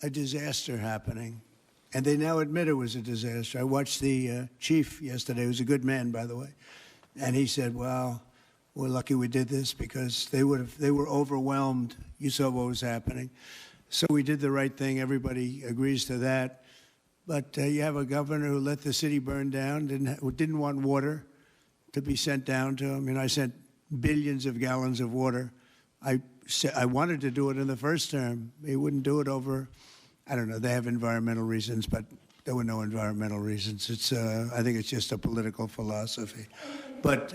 a disaster happening. And they now admit it was a disaster. I watched the chief yesterday, who's a good man, by the way, and he said, well, we're lucky we did this because they were overwhelmed. You saw what was happening. So we did the right thing. Everybody agrees to that. But you have a governor who let the city burn down, didn't want water to be sent down to him. And I sent billions of gallons of water. I wanted to do it in the first term. He wouldn't do it over, I don't know, they have environmental reasons, but there were no environmental reasons. I think it's just a political philosophy. But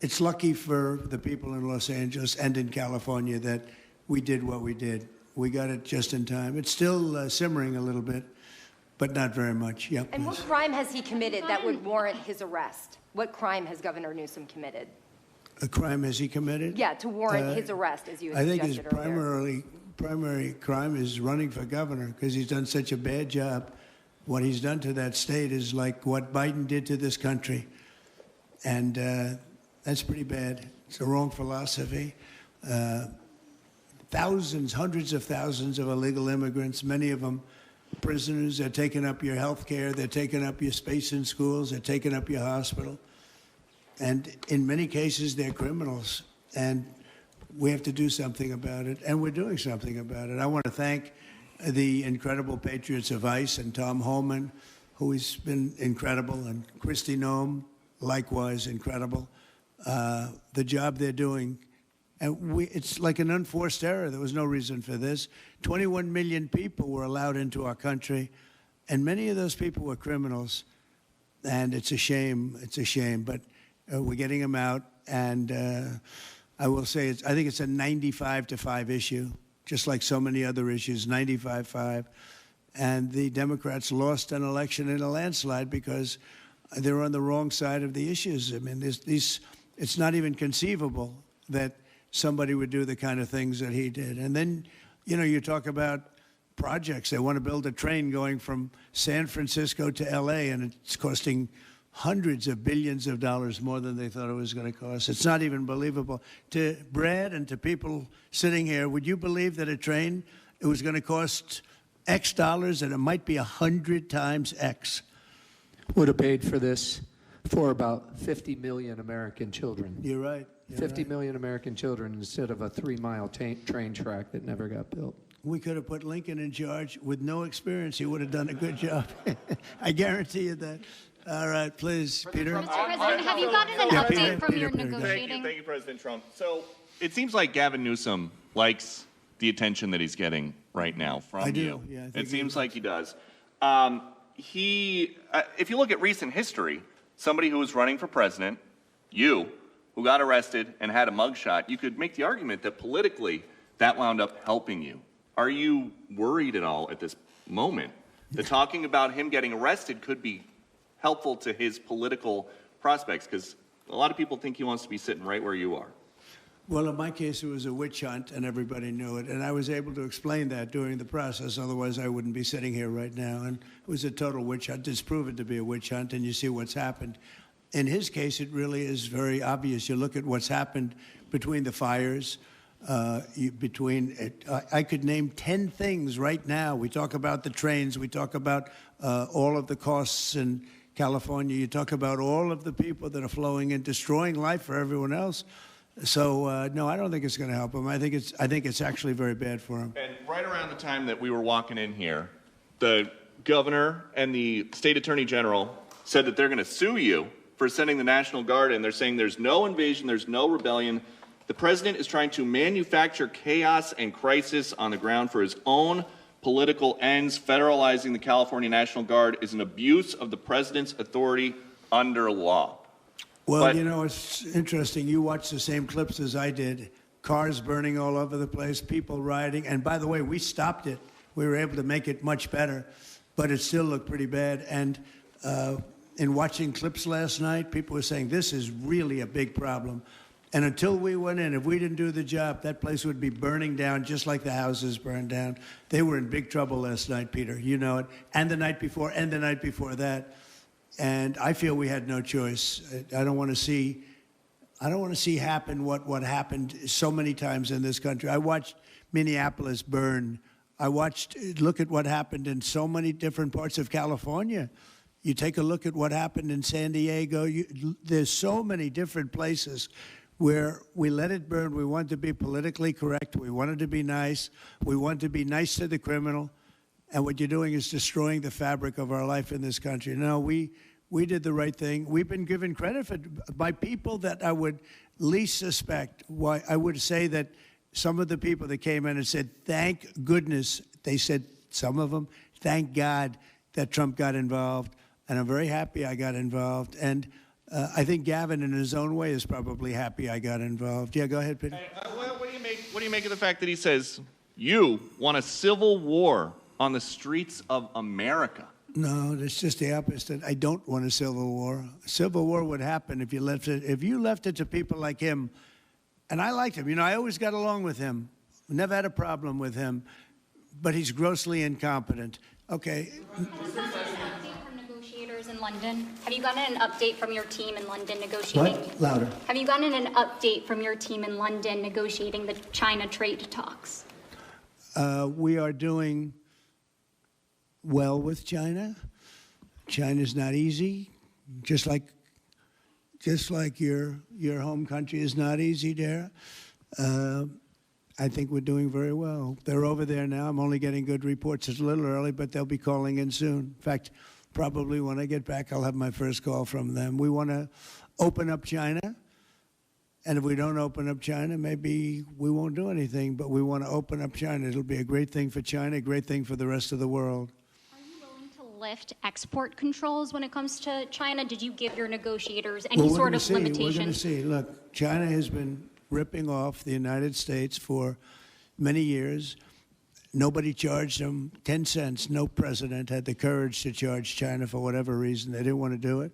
it's lucky for the people in Los Angeles and in California that we did what we did. We got it just in time. It's still simmering a little bit, but not very much. Yep. And what crime has he committed that would warrant his arrest? What crime has Governor Newsom committed? A crime has he committed? Yeah, to warrant his arrest, as you had suggested earlier. I think his primary crime is running for governor because he's done such a bad job. What he's done to that state is like what Biden did to this country. And that's pretty bad. It's the wrong philosophy. Thousands, hundreds of thousands of illegal immigrants, many of them prisoners. They're taking up your health care. They're taking up your space in schools. They're taking up your hospital. And in many cases, they're criminals. And we have to do something about it. And we're doing something about it. I want to thank the incredible patriots of ICE and Tom Homan, who has been incredible, and Kristi Noem, likewise incredible. The job they're doing. And it's like an unforced error. There was no reason for this. 21 million people were allowed into our country, and many of those people were criminals. And it's a shame. It's a shame. But we're getting them out. And I will say, I think it's a 95-5 issue, just like so many other issues, 95-5. And the Democrats lost an election in a landslide because they're on the wrong side of the issues. I mean, it's not even conceivable that somebody would do the kind of things that he did. And then, you talk about projects. They want to build a train going from San Francisco to L.A., and it's costing hundreds of billions of dollars more than they thought it was going to cost. It's not even believable. To Brad and to people sitting here, would you believe that a train, it was going to cost X dollars and it might be 100 times X? Would have paid for this for about 50 million American children. You're right. 50 million American children instead of a 3-mile train track that never got built. We could have put Lincoln in charge with no experience. He would have done a good job. I guarantee you that. All right, please, Peter. Mr. President, have you gotten an update from your negotiating? Thank you, President Trump. So it seems like Gavin Newsom likes the attention that he's getting right now from I do. you. Yeah, I think it seems like he does. If you look at recent history, somebody who was running for president, you, who got arrested and had a mugshot, you could make the argument that politically that wound up helping you. Are you worried at all at this moment that talking about him getting arrested could be helpful to his political prospects? Because a lot of people think he wants to be sitting right where you are. Well, in my case, it was a witch hunt, and everybody knew it. And I was able to explain that during the process. Otherwise, I wouldn't be sitting here right now. And it was a total witch hunt. It's proven to be a witch hunt, and you see what's happened. In his case, it really is very obvious. You look at what's happened between the fires, I could name 10 things right now. We talk about the trains. We talk about all of the costs in California. You talk about all of the people that are flowing in, destroying life for everyone else. So no, I don't think it's going to help him. I think it's actually very bad for him. And right around the time that we were walking in here, the governor and the state attorney general said that they're going to sue you for sending the National Guard in. They're saying there's no invasion, there's no rebellion. The president is trying to manufacture chaos and crisis on the ground for his own political ends. Federalizing the California National Guard is an abuse of the president's authority under law. Well, it's interesting. You watched the same clips as I did. Cars burning all over the place, people rioting. And by the way, we stopped it. We were able to make it much better, but it still looked pretty bad. And in watching clips last night, people were saying this is really a big problem. And until we went in, if we didn't do the job, that place would be burning down just like the houses burned down. They were in big trouble last night, Peter. You know it. And the night before, and the night before that. And I feel we had no choice. I don't want to see happen what happened so many times in this country. I watched Minneapolis burn Look at what happened in so many different parts of California. You take a look at what happened in San Diego. There's so many different places where we let it burn. We want to be politically correct. We wanted to be nice. We want to be nice to the criminal. And what you're doing is destroying the fabric of our life in this country. No, we did the right thing. We've been given credit by people that I would least suspect. Why I would say that some of the people that came in and said, thank goodness, they said, some of them, thank God that Trump got involved. And I'm very happy I got involved. And I think Gavin, in his own way, is probably happy I got involved. Yeah, go ahead, Peter. What do you make of the fact that he says, you want a civil war on the streets of America? No, it's just the opposite. I don't want a civil war. A civil war would happen if you left it to people like him. And I liked him. You know, I always got along with him. Never had a problem with him. But he's grossly incompetent. Okay. In London. Have you gotten an update from your team in London negotiating? What? Louder. Have you gotten an update from your team in London negotiating the China trade talks? We are doing well with China. China's not easy, just like your home country is not easy there. I think we're doing very well. They're over there now. I'm only getting good reports. It's a little early, but they'll be calling in soon. In fact, probably when I get back, I'll have my first call from them. We want to open up China. And if we don't open up China, maybe we won't do anything. But we want to open up China. It'll be a great thing for China, a great thing for the rest of the world. Are you willing to lift export controls when it comes to China? Did you give your negotiators any sort of limitation? We're going to see. Look, China has been ripping off the United States for many years. Nobody charged them 10 cents. No president had the courage to charge China for whatever reason. They didn't want to do it.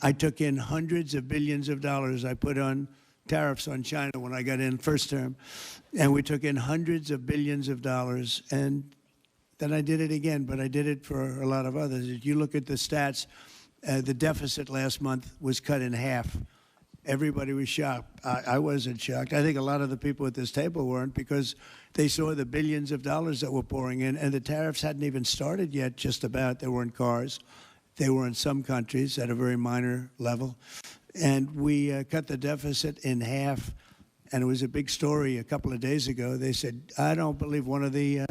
I took in hundreds of billions of dollars. I put on tariffs on China when I got in first term. And we took in hundreds of billions of dollars. And then I did it again, but I did it for a lot of others. If you look at the stats, the deficit last month was cut in half. Everybody was shocked. I wasn't shocked. I think a lot of the people at this table weren't, because they saw the billions of dollars that were pouring in, and the tariffs hadn't even started yet, just about. They weren't cars. They were in some countries at a very minor level. And we cut the deficit in half, and it was a big story a couple of days ago. They said, I don't believe, one of the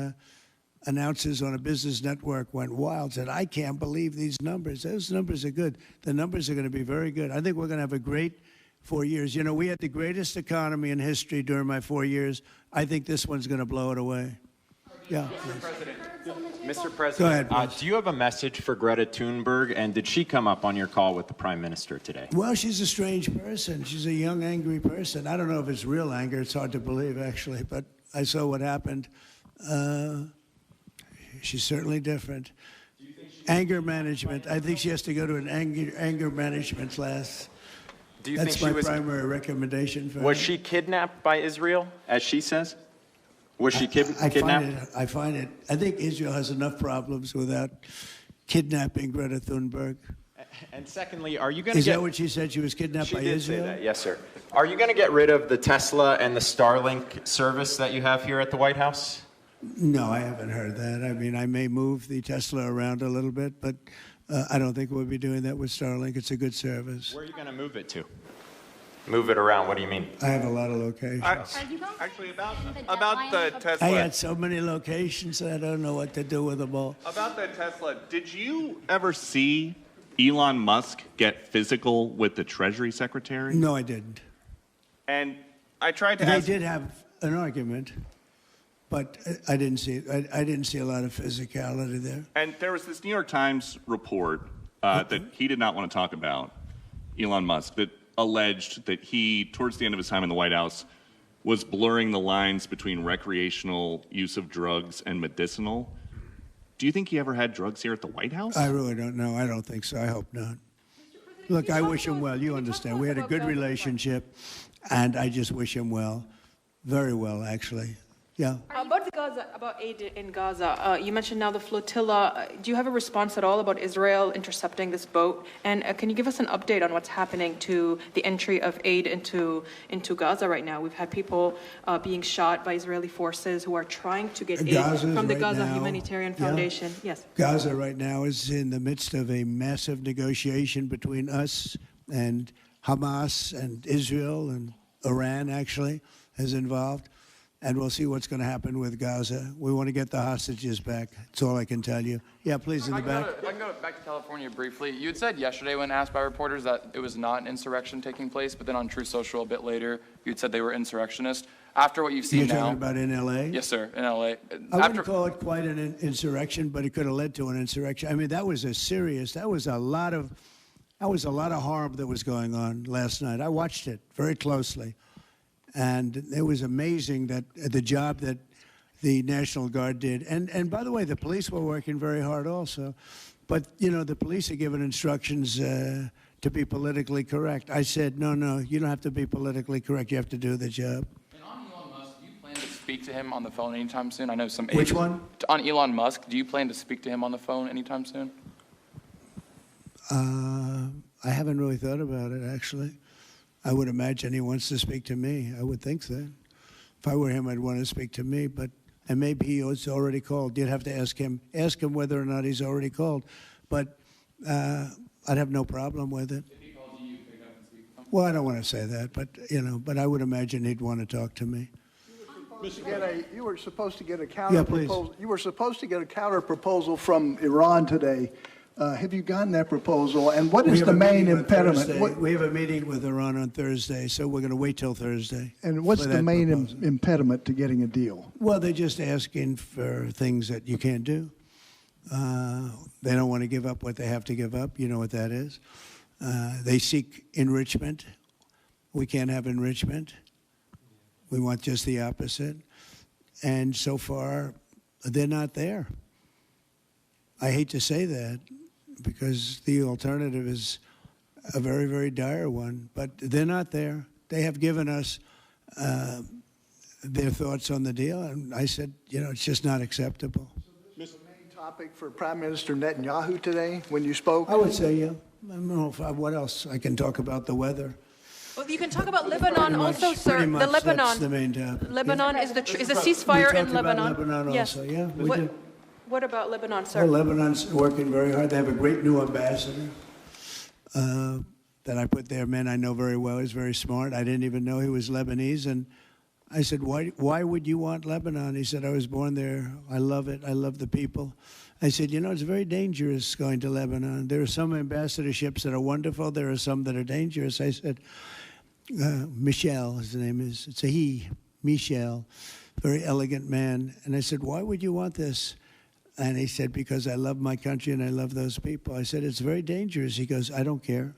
announcers on a business network went wild, said, I can't believe these numbers. Those numbers are good. The numbers are going to be very good. I think we're going to have a great 4 years. You know, we had the greatest economy in history during my 4 years. I think this one's going to blow it away. Yeah. Mr. President, Go ahead, do you have a message for Greta Thunberg, and did she come up on your call with the Prime Minister today? Well, she's a strange person. She's a young, angry person. I don't know if it's real anger. It's hard to believe, actually, but I saw what happened. She's certainly different. Anger management. I think she has to go to an anger management class. Do you That's think my primary recommendation for her. Was she kidnapped by Israel, as she says? Was she kidnapped? I find it. I think Israel has enough problems without kidnapping Greta Thunberg. And secondly, are you going to Is that what she said? She was kidnapped by She did Israel? say that, yes, sir. Are you going to get rid of the Tesla and the Starlink service that you have here at the White House? No, I haven't heard that. I mean, I may move the Tesla around a little bit, but I don't think we'll be doing that with Starlink. It's a good service. Where are you going to move it to? Move it around, what do you mean? I have a lot of locations. Actually, about the Tesla. I got so many locations that I don't know what to do with them all. About the Tesla, did you ever see Elon Musk get physical with the Treasury Secretary? No, I didn't. And I tried to They ask. did have an argument, but I didn't see it. I didn't see a lot of physicality there. And there was this New York Times report that he did not want to talk about, Elon Musk, that alleged that he, towards the end of his time in the White House, was blurring the lines between recreational use of drugs and medicinal. Do you think he ever had drugs here at the White House? I really don't know. I don't think so. I hope not. Look, I wish him well. You understand. We had a good relationship, and I just wish him well. Very well, actually. Yeah. Both about aid in Gaza, you mentioned now the flotilla. Do you have a response at all about Israel intercepting this boat? And can you give us an update on what's happening to the entry of aid into Gaza right now? We've had people being shot by Israeli forces who are trying to get aid from the Gaza Humanitarian Foundation. Yes. Gaza right now is in the midst of a massive negotiation between us and Hamas and Israel, and Iran actually is involved. And we'll see what's going to happen with Gaza. We want to get the hostages back. That's all I can tell you. Yeah, please, in the back. I can go back to California briefly. You had said yesterday when asked by reporters that it was not an insurrection taking place, but then on True Social a bit later, you had said they were insurrectionists. After what you've seen now... You're talking about in L.A.? Yes, sir, in L.A. I wouldn't call it quite an insurrection, but it could have led to an insurrection. I mean, that was a lot of harm that was going on last night. I watched it very closely. And it was amazing that the job that the National Guard did. And by the way, the police were working very hard also. But, you know, the police are given instructions to be politically correct. I said, no, you don't have to be politically correct. You have to do the job. And on Elon Musk, do you plan to speak to him on the phone anytime soon? I know some... Which one? On Elon Musk, do you plan to speak to him on the phone anytime soon? I haven't really thought about it, actually. I would imagine he wants to speak to me. I would think that. If I were him, I'd want to speak to me. And maybe he was already called. You'd have to ask him whether or not he's already called. But I'd have no problem with it. If he calls you, pick up and speak to him? Well, I don't want to say that, but I would imagine he'd want to talk to me. You were supposed to get a Yeah, please. You were supposed to get a counter proposal from Iran today. Have you gotten that proposal? And what is the main impediment? We have a meeting with Iran on Thursday, so we're going to wait till Thursday. And what's the main impediment to getting a deal? Well, they're just asking for things that you can't do. They don't want to give up what they have to give up. You know what that is. They seek enrichment. We can't have enrichment. We want just the opposite. And so far, they're not there. I hate to say that, because the alternative is a very, very dire one. But they're not there. They have given us their thoughts on the deal, and I said, it's just not acceptable. So this was the main topic for Prime Minister Netanyahu today when you spoke? I would say, yeah. I don't know what else. I can talk about the weather. Well, you can talk about Lebanon also, sir. Pretty much, the Lebanon. That's the main topic. Lebanon is a ceasefire in Lebanon. Lebanon yes. also, yeah. What about Lebanon, sir? Well, Lebanon's working very hard. They have a great new ambassador that I put there. Man I know very well. He's very smart. I didn't even know he was Lebanese. And I said, why would you want Lebanon? He said, I was born there. I love it. I love the people. I said, it's very dangerous going to Lebanon. There are some ambassadorships that are wonderful. There are some that are dangerous. I said, Michel, his name is. It's a he, Michel, very elegant man. And I said, why would you want this? And he said, because I love my country and I love those people. I said, it's very dangerous. He goes, I don't care.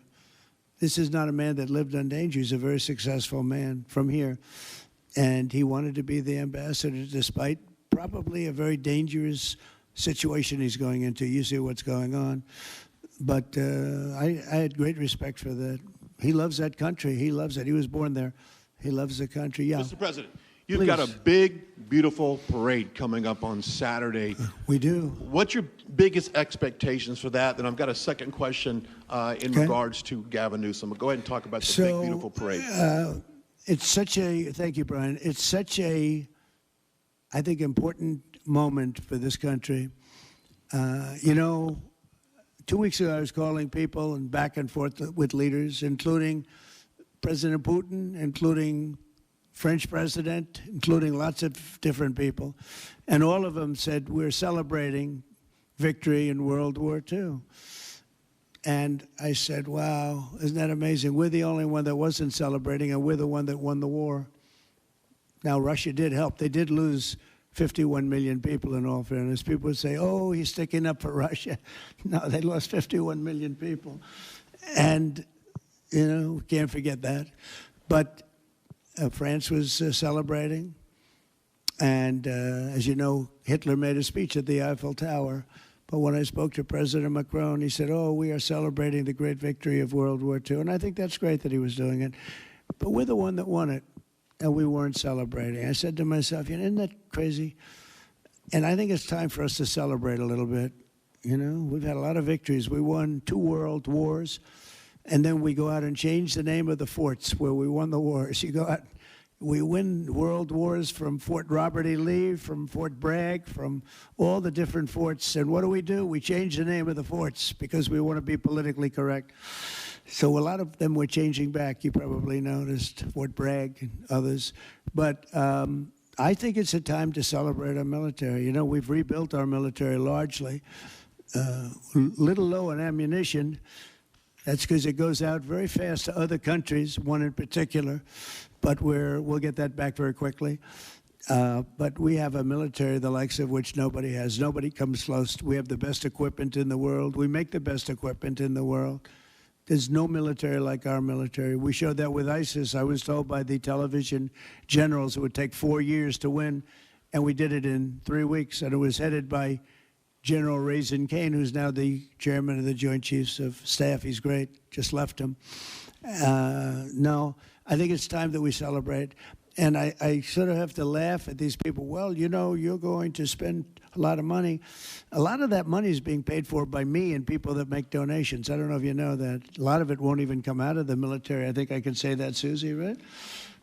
This is not a man that lived on danger. He's a very successful man from here. And he wanted to be the ambassador despite probably a very dangerous situation he's going into. You see what's going on. But I had great respect for that. He loves that country. He loves it. He was born there. He loves the country. Yeah. Mr. President. You've got a big, beautiful parade coming up on Saturday. We do. What's your biggest expectations for that? Then I've got a second question in regards to Gavin Newsom. Go ahead and talk about the big, beautiful parade. Thank you, Brian. It's such a, I think, important moment for this country. 2 weeks ago, I was calling people and back and forth with leaders, including President Putin, including French president, including lots of different people. And all of them said, we're celebrating victory in World War II. And I said, wow, isn't that amazing? We're the only one that wasn't celebrating, and we're the one that won the war. Now, Russia did help. They did lose 51 million people, in all fairness. People would say, oh, he's sticking up for Russia. No, they lost 51 million people. And, can't forget that. But France was celebrating. And as you know, Hitler made a speech at the Eiffel Tower. But when I spoke to President Macron, he said, oh, we are celebrating the great victory of World War II. And I think that's great that he was doing it. But we're the one that won it, and we weren't celebrating. I said to myself, isn't that crazy? And I think it's time for us to celebrate a little bit. You know, we've had a lot of victories. We won 2 world wars, and then we go out and change the name of the forts where we won the wars. You go out, we win world wars from Fort Robert E. Lee, from Fort Bragg, from all the different forts. And what do? We change the name of the forts because we want to be politically correct. So a lot of them we're changing back. You probably noticed Fort Bragg and others. But I think it's a time to celebrate our military. You know, we've rebuilt our military largely. Little low on ammunition. That's because it goes out very fast to other countries, one in particular. But we'll get that back very quickly. But we have a military the likes of which nobody has. Nobody comes close. We have the best equipment in the world. We make the best equipment in the world. There's no military like our military. We showed that with ISIS. I was told by the television generals it would take 4 years to win, and we did it in 3 weeks. And it was headed by General Raisin Kane, who's now the chairman of the Joint Chiefs of Staff. He's great. Just left him. No, I think it's time that we celebrate. And I sort of have to laugh at these people. Well, you know, you're going to spend a lot of money. A lot of that money is being paid for by me and people that make donations. I don't know if you know that. A lot of it won't even come out of the military. I think I can say that, Susie, right?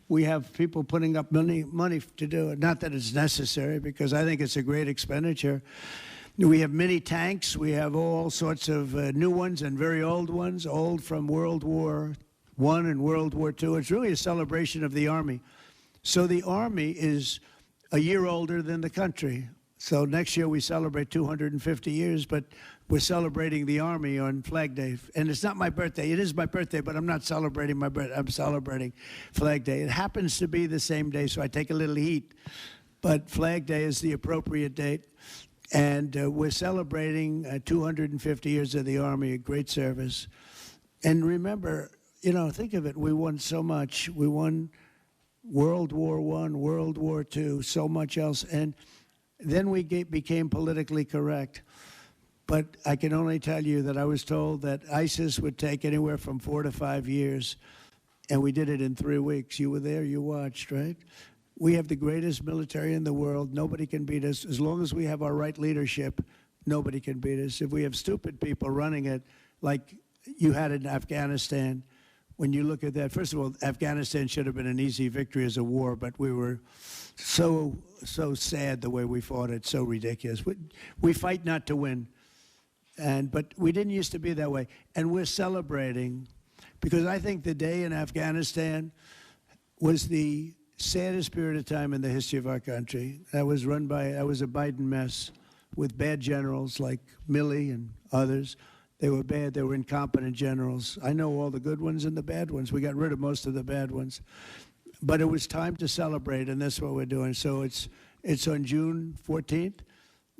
We have people putting up money to do it. Not that it's necessary, because I think it's a great expenditure. We have many tanks. We have all sorts of new ones and very old ones, old from World War I and World War II. It's really a celebration of the Army. So the Army is a year older than the country. So next year we celebrate 250 years, but we're celebrating the Army on Flag Day. And it's not my birthday. It is my birthday, but I'm not celebrating my birthday. I'm celebrating Flag Day. It happens to be the same day, so I take a little heat. But Flag Day is the appropriate date. And we're celebrating 250 years of the Army, a great service. And remember, you know, think of it. We won so much. We won World War I, World War II, so much else. And then we became politically correct. But I can only tell you that I was told that ISIS would take anywhere from 4 to 5 years, and we did it in 3 weeks. You were there, you watched, right? We have the greatest military in the world. Nobody can beat us. As long as we have our right leadership, nobody can beat us. If we have stupid people running it, like you had in Afghanistan, when you look at that, first of all, Afghanistan should have been an easy victory as a war, but we were so sad the way we fought it, so ridiculous. We fight not to win, but we didn't used to be that way. And we're celebrating, because I think the day in Afghanistan was the saddest period of time in the history of our country. That was a Biden mess with bad generals like Milley and others. They were bad. They were incompetent generals. I know all the good ones and the bad ones. We got rid of most of the bad ones. But it was time to celebrate, and that's what we're doing. So it's on June 14th,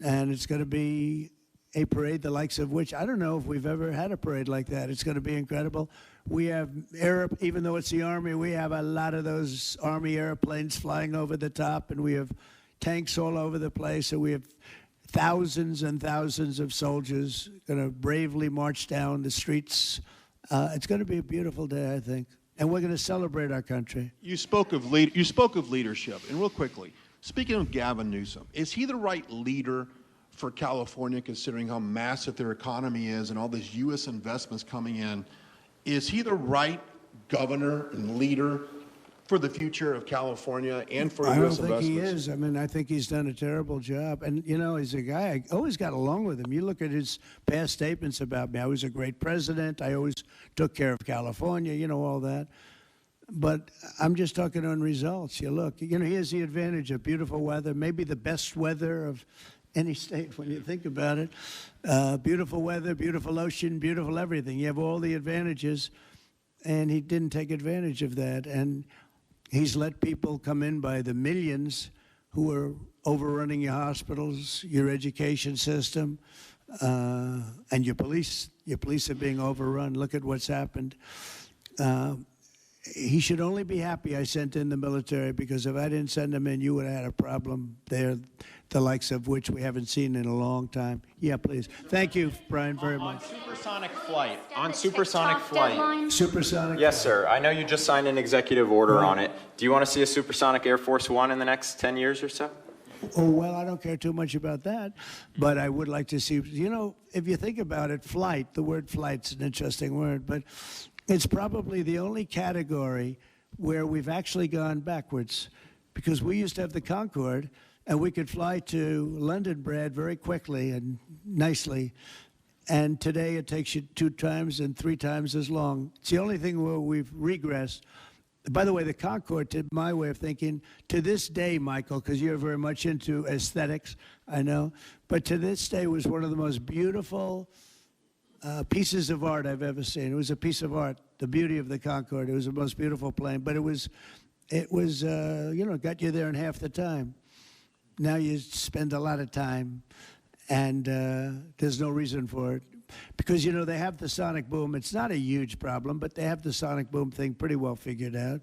and it's going to be a parade the likes of which I don't know if we've ever had a parade like that. It's going to be incredible. We have even though it's the Army, we have a lot of those Army airplanes flying over the top, and we have tanks all over the place, and we have thousands and thousands of soldiers going to bravely march down the streets. It's going to be a beautiful day, I think, and we're going to celebrate our country. You spoke of leadership, and real quickly, speaking of Gavin Newsom, is he the right leader for California, considering how massive their economy is and all these U.S. investments coming in? Is he the right governor and leader for the future of California and for U.S. investments? I don't think he is. I mean, I think he's done a terrible job. And, you know, he's a guy, I always got along with him. You look at his past statements about me. I was a great president. I always took care of California, you know, all that. But I'm just talking on results. You look, you know, he has the advantage of beautiful weather, maybe the best weather of any state when you think about it. Beautiful weather, beautiful ocean, beautiful everything. You have all the advantages, and he didn't take advantage of that. And he's let people come in by the millions who are overrunning your hospitals, your education system, and your police. Your police are being overrun. Look at what's happened. He should only be happy I sent in the military, because if I didn't send them in, you would have had a problem there, the likes of which we haven't seen in a long time. Yeah, please. Thank you, Brian, very much. Supersonic flight. Supersonic? Yes, sir. I know you just signed an executive order on it. Do you want to see a supersonic Air Force One in the next 10 years or so? Oh, well, I don't care too much about that, but I would like to see, if you think about it, flight, the word flight's an interesting word, but it's probably the only category where we've actually gone backwards, because we used to have the Concorde, and we could fly to London, Brad, very quickly and nicely. And today it takes you 2 times and 3 times as long. It's the only thing where we've regressed. By the way, the Concorde, to my way of thinking, to this day, Michael, because you're very much into aesthetics, I know, but to this day was one of the most beautiful pieces of art I've ever seen. It was a piece of art, the beauty of the Concorde. It was the most beautiful plane, but it was got you there in half the time. Now you spend a lot of time, and there's no reason for it. Because, they have the sonic boom. It's not a huge problem, but they have the sonic boom thing pretty well figured out.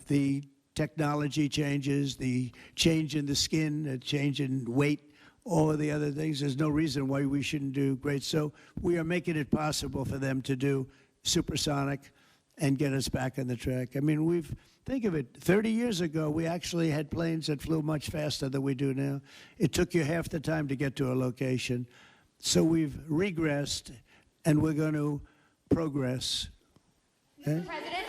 The technology changes, the change in the skin, the change in weight, all of the other things. There's no reason why we shouldn't do great. So we are making it possible for them to do supersonic and get us back on the track. I mean, think of it, 30 years ago, we actually had planes that flew much faster than we do now. It took you half the time to get to a location. So we've regressed, and we're going to progress. Mr. President,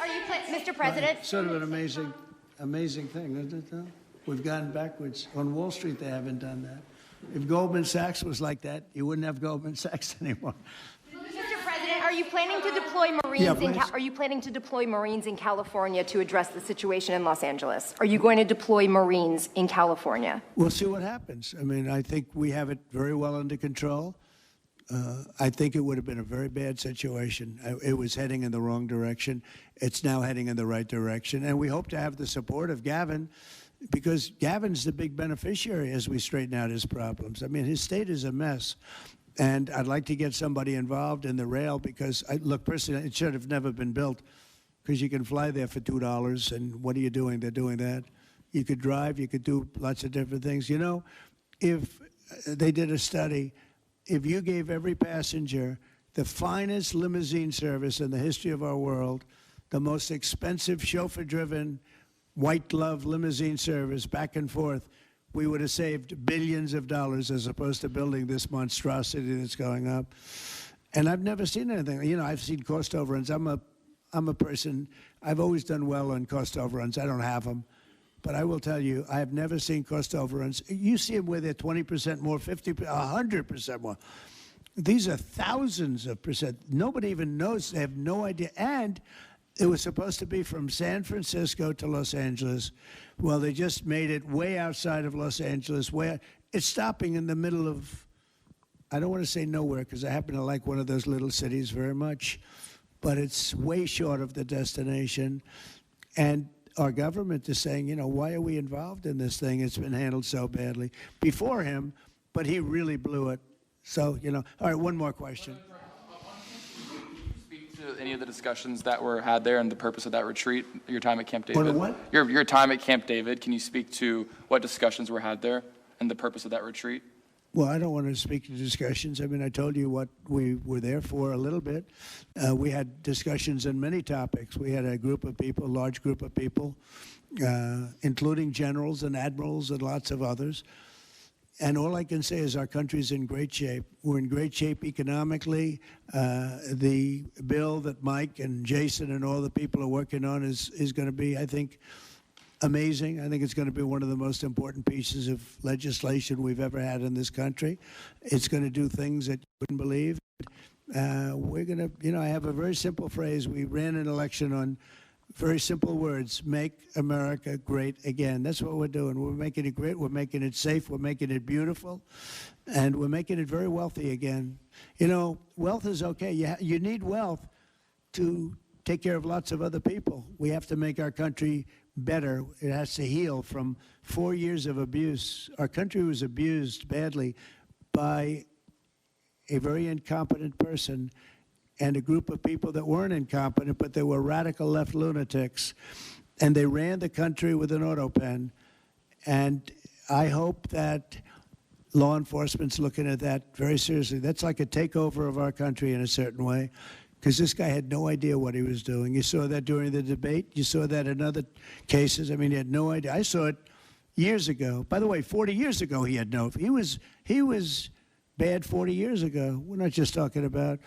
Mr. President? Sort of an amazing thing, isn't it, though? We've gone backwards. On Wall Street, they haven't done that. If Goldman Sachs was like that, you wouldn't have Goldman Sachs anymore. Mr. President, are you planning to deploy Marines? Are you planning to deploy Marines in California to address the situation in Los Angeles? Are you going to deploy Marines in California? We'll see what happens. I mean, I think we have it very well under control. I think it would have been a very bad situation. It was heading in the wrong direction. It's now heading in the right direction. And we hope to have the support of Gavin, because Gavin's the big beneficiary as we straighten out his problems. I mean, his state is a mess. And I'd like to get somebody involved in the rail, because, look, personally, it should have never been built, because you can fly there for $2, and what are you doing? They're doing that. You could drive. You could do lots of different things. If they did a study, if you gave every passenger the finest limousine service in the history of our world, the most expensive chauffeur-driven, white-glove limousine service back and forth, we would have saved billions of dollars as opposed to building this monstrosity that's going up. And I've never seen anything. I've seen cost overruns. I'm a person, I've always done well on cost overruns. I don't have them. But I will tell you, I have never seen cost overruns. You see them where they're 20% more, 50%, 100% more. These are thousands of percent. Nobody even knows. They have no idea. And it was supposed to be from San Francisco to Los Angeles. Well, they just made it way outside of Los Angeles. It's stopping in the middle of, I don't want to say nowhere, because I happen to like one of those little cities very much. But it's way short of the destination. And our government is saying, why are we involved in this thing? It's been handled so badly before him, but he really blew it. So, all right, one more question. Speak to any of the discussions that were had there and the purpose of that retreat, your time at Camp David? What? Your time at Camp David, can you speak to what discussions were had there and the purpose of that retreat? Well, I don't want to speak to discussions. I mean, I told you what we were there for a little bit. We had discussions on many topics. We had a group of people, large group of people, including generals and admirals and lots of others. And all I can say is our country's in great shape. We're in great shape economically. The bill that Mike and Jason and all the people are working on is going to be, I think, amazing. I think it's going to be one of the most important pieces of legislation we've ever had in this country. It's going to do things that you wouldn't believe. We're going to, I have a very simple phrase. We ran an election on very simple words: make America great again. That's what we're doing. We're making it great. We're making it safe. We're making it beautiful. And we're making it very wealthy again. Wealth is okay. You need wealth to take care of lots of other people. We have to make our country better. It has to heal from 4 years of abuse. Our country was abused badly by a very incompetent person and a group of people that weren't incompetent, but they were radical left lunatics. And they ran the country with an auto pen. And I hope that law enforcement's looking at that very seriously. That's like a takeover of our country in a certain way, because this guy had no idea what he was doing. You saw that during the debate. You saw that in other cases. I mean, he had no idea. I saw it years ago. By the way, 40 years ago he had no. He was bad 40 years ago. We're not just talking about.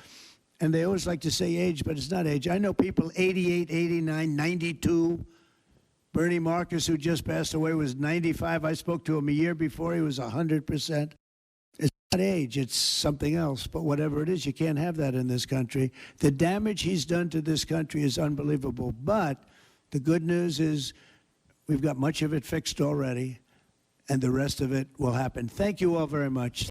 And they always like to say age, but it's not age. I know people 88, 89, 92. Bernie Marcus, who just passed away, was 95. I spoke to him a year before. He was 100%. It's not age. It's something else. But whatever it is, you can't have that in this country. The damage he's done to this country is unbelievable. But the good news is we've got much of it fixed already, and the rest of it will happen. Thank you all very much.